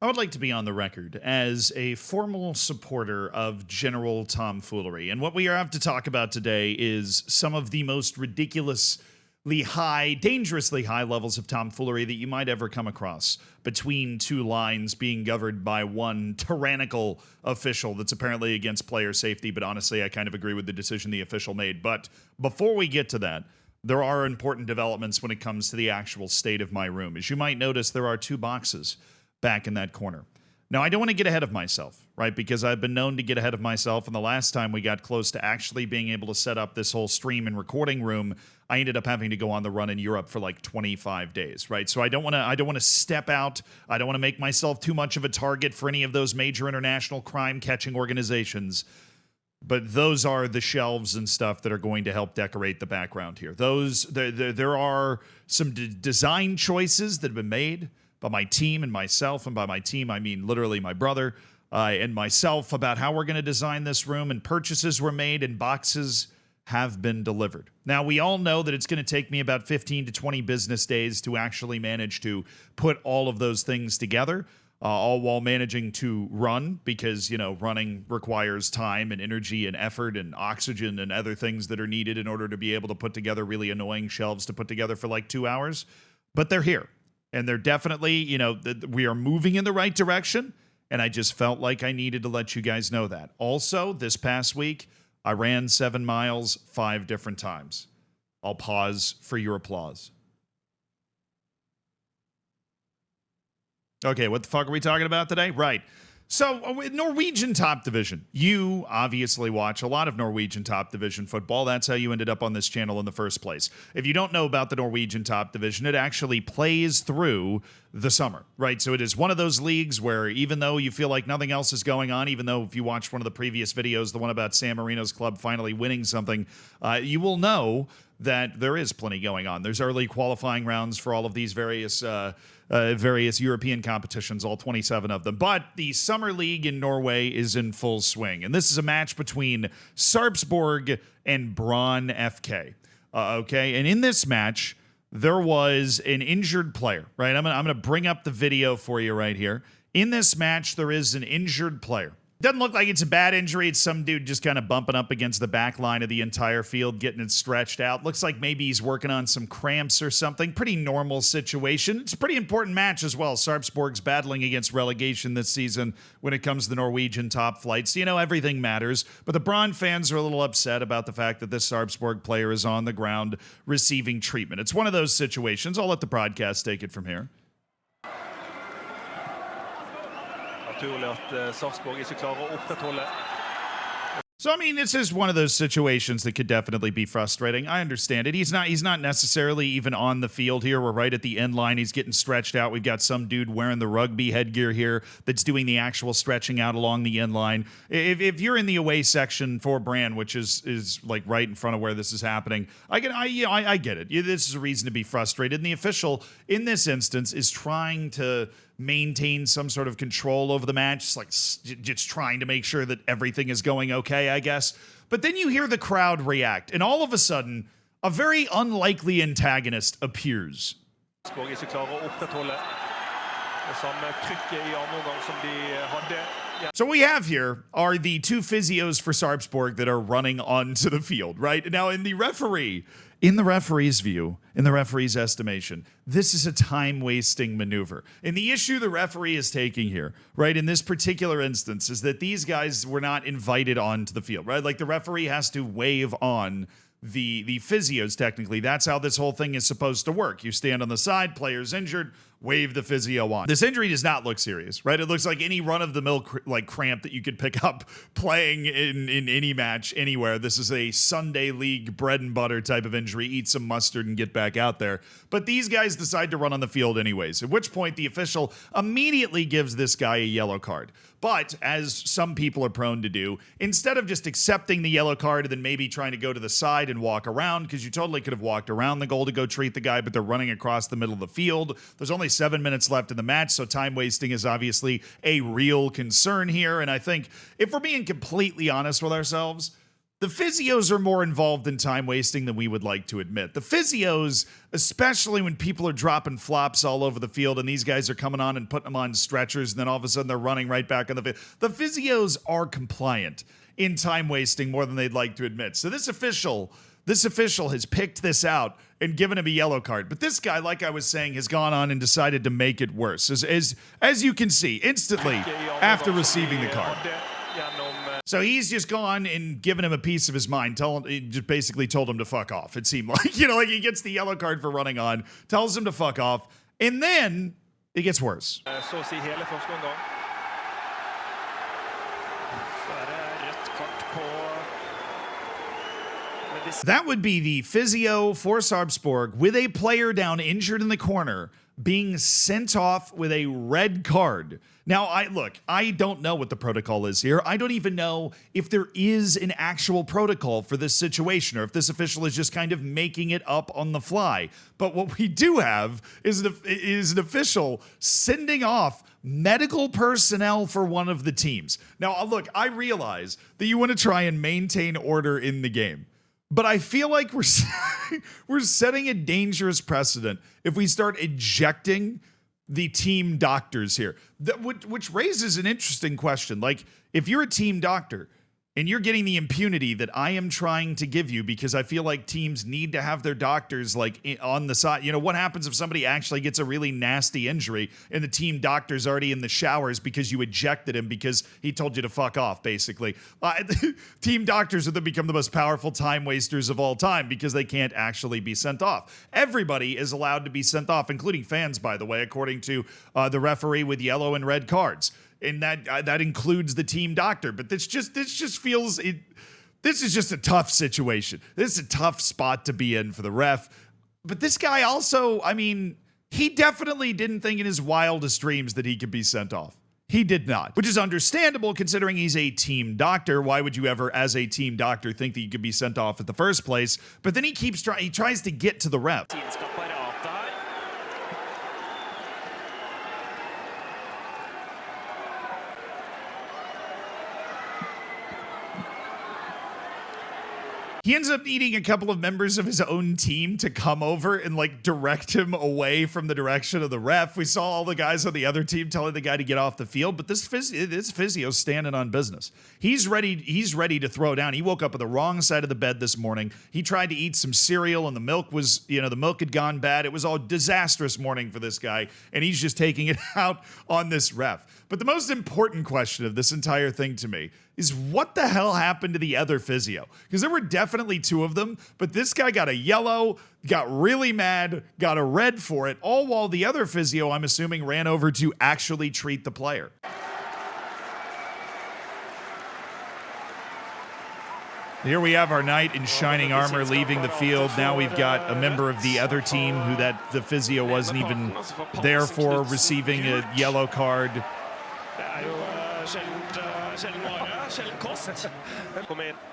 I would like to be on the record as a formal supporter of general tomfoolery. And what we have to talk about today is some of the most ridiculously high, dangerously high levels of tomfoolery that you might ever come across between two lines being governed by one tyrannical official that's apparently against player safety. But honestly, I kind of agree with the decision the official made. But before we get to that, there are important developments when it comes to the actual state of my room. As you might notice, there are two boxes back in that corner. Now, I don't want to get ahead of myself, right? Because I've been known to get ahead of myself. And the last time we got close to actually being able to set up this whole stream and recording room, I ended up having to go on the run in Europe for like 25 days, right? So I don't want to step out. I don't want to make myself too much of a target for any of those major international crime-catching organizations. But those are the shelves and stuff that are going to help decorate the background here. There are some design choices that have been made by my team and myself, and by my team, I mean literally my brother and myself, about how we're going to design this room, and purchases were made and boxes have been delivered. Now, we all know that it's going to take me about 15 to 20 business days to actually manage to put all of those things together, all while managing to run, because, you know, running requires time and energy and effort and oxygen and other things that are needed in order to be able to put together really annoying shelves to put together for like 2 hours. But they're here. And they're definitely, you know, we are moving in the right direction. And I just felt like I needed to let you guys know that. Also, this past week, I ran 7 miles 5 different times. I'll pause for your applause. Okay, what the fuck are we talking about today? Right. So, Norwegian top division. You obviously watch a lot of Norwegian top division football. That's how you ended up on this channel in the first place. If you don't know about the Norwegian top division, it actually plays through the summer, right? So it is one of those leagues where even though you feel like nothing else is going on, even though if you watched one of the previous videos, the one about San Marino's club finally winning something, you will know that there is plenty going on. There's early qualifying rounds for all of these various European competitions, all 27 of them. But the Summer League in Norway is in full swing. And this is a match between Sarpsborg and Brann FK. Okay, and in this match, there was an injured player, right? I'm gonna bring up the video for you right here. In this match, there is an injured player. Doesn't look like it's a bad injury. It's some dude just kind of bumping up against the back line of the entire field, getting it stretched out. Looks like maybe he's working on some cramps or something. Pretty normal situation. It's a pretty important match as well. Sarpsborg's battling against relegation this season when it comes to the Norwegian top flights. You know, everything matters. But the Brann fans are a little upset about the fact that this Sarpsborg player is on the ground receiving treatment. It's one of those situations. I'll let the broadcast take it from here. So, I mean, this is one of those situations that could definitely be frustrating. I understand it. He's not necessarily even on the field here. We're right at the end line. He's getting stretched out. We've got some dude wearing the rugby headgear here that's doing the actual stretching out along the end line. If you're in the away section for Brann, which is like right in front of where this is happening, I get it. This is a reason to be frustrated. And the official in this instance is trying to maintain some sort of control over the match, just trying to make sure that everything is going okay, I guess. But then you hear the crowd react, and all of a sudden, a very unlikely antagonist appears. So what we have here are the two physios for Sarpsborg that are running onto the field, right? Now, in the referee's view, in the referee's estimation, this is a time-wasting maneuver. And the issue the referee is taking here, right, in this particular instance, is that these guys were not invited onto the field, right? Like, the referee has to wave on the physios, technically. That's how this whole thing is supposed to work. You stand on the side, player's injured, wave the physio on. This injury does not look serious, right? It looks like any run-of-the-mill cramp that you could pick up playing in any match anywhere. This is a Sunday league bread and butter type of injury. Eat some mustard and get back out there. But these guys decide to run on the field anyways, at which point the official immediately gives this guy a yellow card. But, as some people are prone to do, instead of just accepting the yellow card and then maybe trying to go to the side and walk around, because you totally could have walked around the goal to go treat the guy, but they're running across the middle of the field. There's only 7 minutes left in the match, so time wasting is obviously a real concern here. And I think, if we're being completely honest with ourselves, The physios are more involved in time wasting than we would like to admit. The physios, especially when people are dropping flops all over the field and these guys are coming on and putting them on stretchers and then all of a sudden they're running right back on the field. The physios are compliant in time wasting more than they'd like to admit. So this official has picked this out and given him a yellow card. But this guy, like I was saying, has gone on and decided to make it worse. As you can see, instantly after receiving the card. So he's just gone and given him a piece of his mind. Just basically told him to fuck off. It seemed like, like he gets the yellow card for running on, tells him to fuck off, and then it gets worse. That would be the physio for Sarpsborg with a player down injured in the corner being sent off with a red card. Now, I don't know what the protocol is here. I don't even know if there is an actual protocol for this situation or if this official is just kind of making it up on the fly. But what we do have is an official sending off medical personnel for one of the teams. Now, look, I realize that you want to try and maintain order in the game. But I feel like we're setting a dangerous precedent if we start ejecting the team doctors here, which raises an interesting question. Like, if you're a team doctor and you're getting the impunity that I am trying to give you because I feel like teams need to have their doctors like on the side. What happens if somebody actually gets a really nasty injury and the team doctor's already in the showers because you ejected him because he told you to fuck off, basically. Team doctors have then become the most powerful time wasters of all time because they can't actually be sent off. Everybody is allowed to be sent off, including fans, by the way, according to the referee with yellow and red cards. And that includes the team doctor. But this is just a tough situation. This is a tough spot to be in for the ref. But this guy also, he definitely didn't think in his wildest dreams that he could be sent off. He did not, which is understandable considering he's a team doctor. Why would you ever, as a team doctor, think that you could be sent off at the first place? But then he tries to get to the ref. He ends up needing a couple of members of his own team to come over and direct him away from the direction of the ref. We saw all the guys on the other team telling the guy to get off the field, but this physio's standing on business. He's ready to throw down. He woke up on the wrong side of the bed this morning. He tried to eat some cereal and the milk had gone bad. It was all disastrous morning for this guy, and he's just taking it out on this ref. But the most important question of this entire thing to me is what the hell happened to the other physio? Because there were definitely two of them, but this guy got a yellow, got really mad, got a red for it, all while the other physio, I'm assuming, ran over to actually treat the player. Here we have our knight in shining armor leaving the field. Now we've got a member of the other team who the physio wasn't even there for, receiving a yellow card.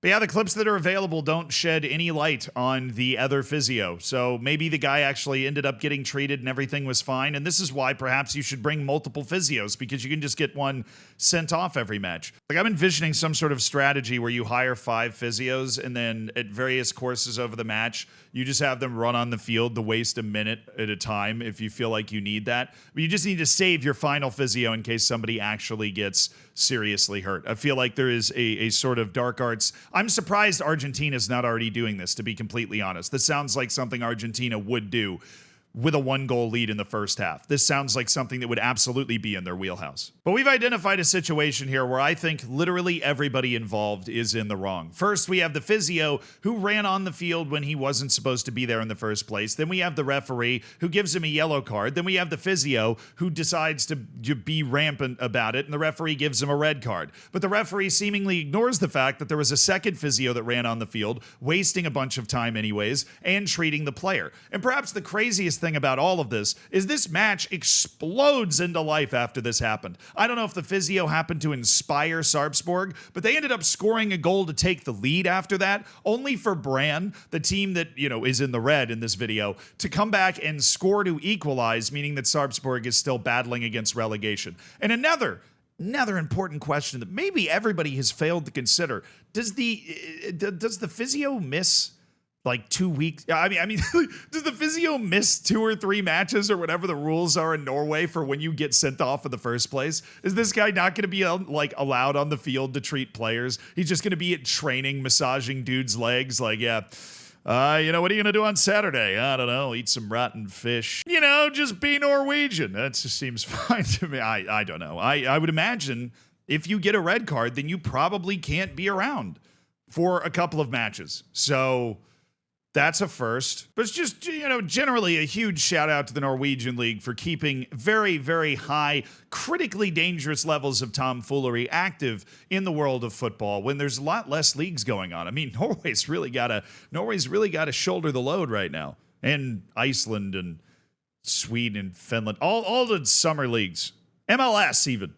But yeah, the clips that are available don't shed any light on the other physio. So maybe the guy actually ended up getting treated and everything was fine. And this is why perhaps you should bring multiple physios, because you can just get one sent off every match. I'm envisioning some sort of strategy where you hire 5 physios and then at various courses over the match, you just have them run on the field to waste a minute at a time if you feel like you need that. But you just need to save your final physio in case somebody actually gets seriously hurt. I feel like there is a sort of dark arts. I'm surprised Argentina's not already doing this, to be completely honest. This sounds like something Argentina would do with a 1-goal lead in the first half. This sounds like something that would absolutely be in their wheelhouse. But we've identified a situation here where I think literally everybody involved is in the wrong. First, we have the physio who ran on the field when he wasn't supposed to be there in the first place. Then we have the referee who gives him a yellow card. Then we have the physio who decides to be rampant about it, and the referee gives him a red card. But the referee seemingly ignores the fact that there was a second physio that ran on the field, wasting a bunch of time anyways, and treating the player. And perhaps the craziest thing about all of this is this match explodes into life after this happened. I don't know if the physio happened to inspire Sarpsborg, but they ended up scoring a goal to take the lead after that, only for Brann, the team that, is in the red in this video, to come back and score to equalize, meaning that Sarpsborg is still battling against relegation. And another Another important question that maybe everybody has failed to consider: does the physio miss like 2 weeks? I mean, does the physio miss 2 or 3 matches or whatever the rules are in Norway for when you get sent off in the first place? Is this guy not going to be like allowed on the field to treat players? He's just going to be at training, massaging dudes' legs, like, yeah. What are you going to do on Saturday? I don't know. Eat some rotten fish. Just be Norwegian. That just seems fine to me. I don't know. I would imagine if you get a red card, then you probably can't be around for a couple of matches. So that's a first. But it's just, generally a huge shout out to the Norwegian League for keeping very, very high, critically dangerous levels of tomfoolery active in the world of football when there's a lot less leagues going on. I mean, Norway's really got to shoulder the load right now. And Iceland and Sweden and Finland, all the summer leagues, MLS even.